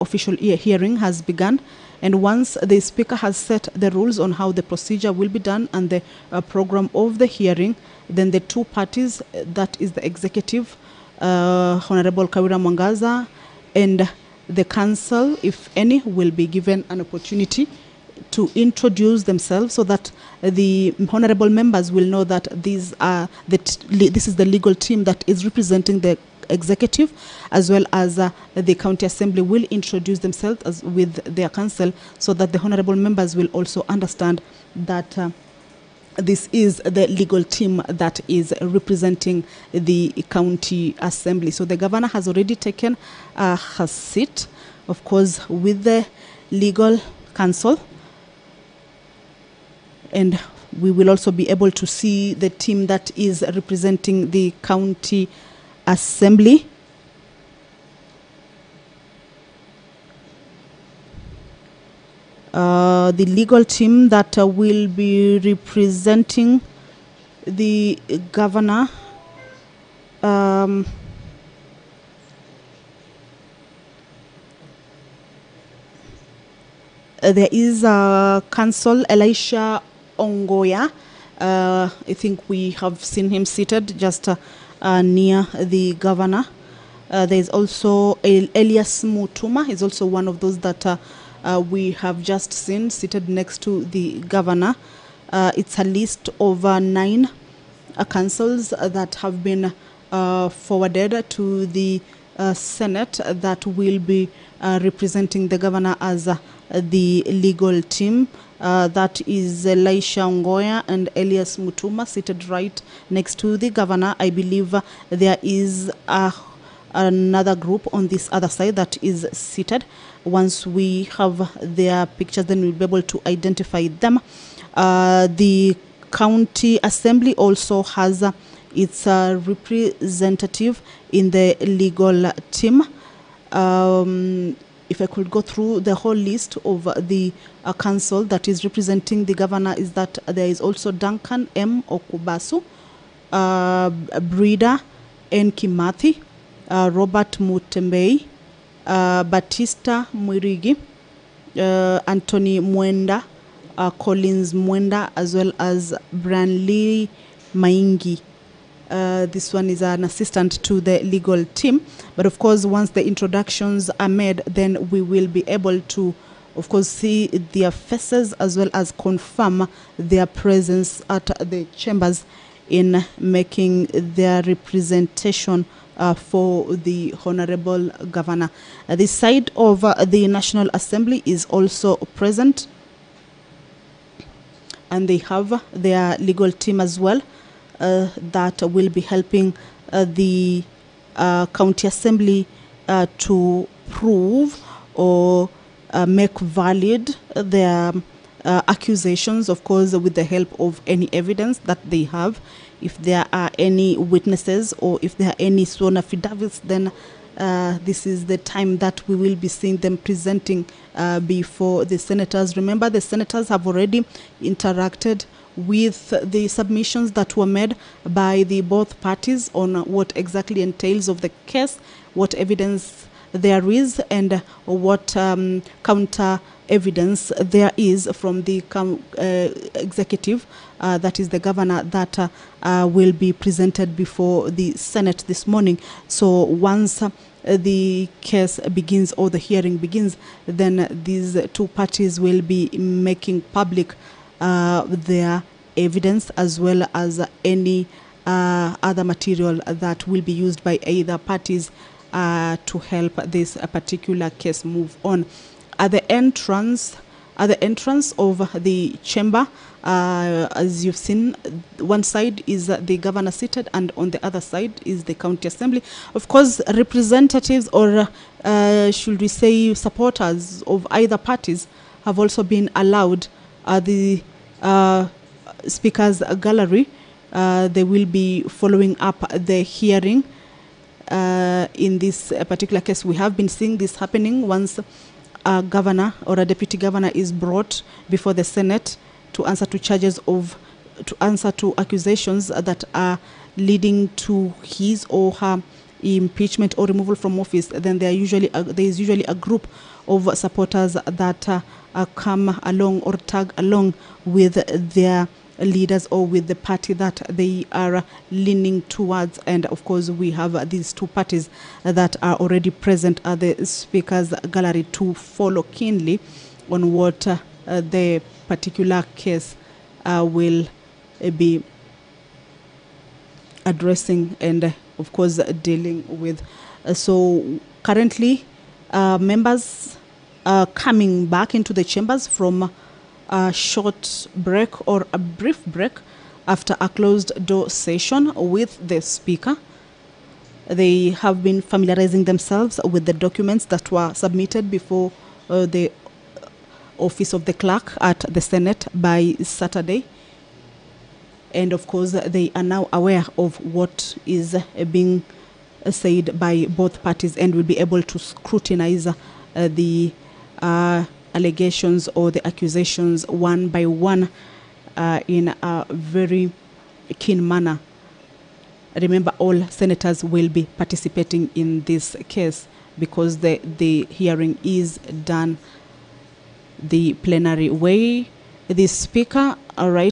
official hearing has begun. And once the Speaker has set the rules on how the procedure will be done and the program of the hearing, then the two parties, that is the executive, Honorable Kawira Mwangaza, and the council, if any, will be given an opportunity to introduce themselves so that the honorable members will know that this is the legal team that is representing the executive, as well as the county assembly will introduce themselves as with their council, so that the honorable members will also understand that this is the legal team that is representing the county assembly. So the governor has already taken her seat, of course, with the legal counsel, and we will also be able to see the team that is representing the county assembly. The legal team that will be representing the governor. There is Council Elisha Ongoya. I think we have seen him seated just near the governor. There is also Elias Mutuma. He's also one of those that we have just seen seated next to the governor. It's a list of 9 councils that have been forwarded to the Senate that will be representing the governor as the legal team. That is Elisha Ongoya and Elias Mutuma seated right next to the governor. I believe there is another group on this other side that is seated. Once we have their pictures, then we'll be able to identify them. The county assembly also has its representative in the legal team. If I could go through the whole list of the council that is representing the governor, is that there is also Duncan M. Okubasu, Brida N. Kimathi, Robert Mutembei, Batista Mwirigi, Anthony Mwenda, Collins Mwenda, as well as Branley Maingi. This one is an assistant to the legal team. But of course, once the introductions are made, then we will be able to, of course, see their faces as well as confirm their presence at the chambers in making their representation for the Honorable Governor. This side of the National Assembly is also present, and they have their legal team as well that will be helping the County Assembly to prove or make valid their accusations, of course, with the help of any evidence that they have. If there are any witnesses or if there are any sworn affidavits, then this is the time that we will be seeing them presenting before the senators. Remember, the senators have already interacted with the submissions that were made by the both parties on what exactly entails of the case, what evidence there is, and what counter evidence there is from the executive, that is the governor, that will be presented before the Senate this morning. So once the case begins or the hearing begins, then these two parties will be making public their evidence, as well as any other material that will be used by either parties to help this particular case move on. At the entrance of the chamber, as you've seen, one side is the governor seated, and on the other side is the county assembly. Of course, representatives, or should we say supporters of either parties, have also been allowed the speaker's gallery. They will be following up the hearing. In this particular case, we have been seeing this happening once a governor or a deputy governor is brought before the Senate to answer to accusations that are leading to his or her impeachment or removal from office, then there is usually a group of supporters that come along or tag along with their leaders or with the party that they are leaning towards. And of course, we have these two parties that are already present at the speaker's gallery to follow keenly on what the particular case will be addressing and of course dealing with. So currently members are coming back into the chambers from a short break or a brief break after a closed door session with the speaker. They have been familiarizing themselves with the documents that were submitted before the office of the clerk at the Senate by Saturday. And of course, they are now aware of what is being said by both parties and will be able to scrutinize the allegations or the accusations one by one in a very keen manner. Remember, all senators will be participating in this case because the hearing is done the plenary way. The speaker, right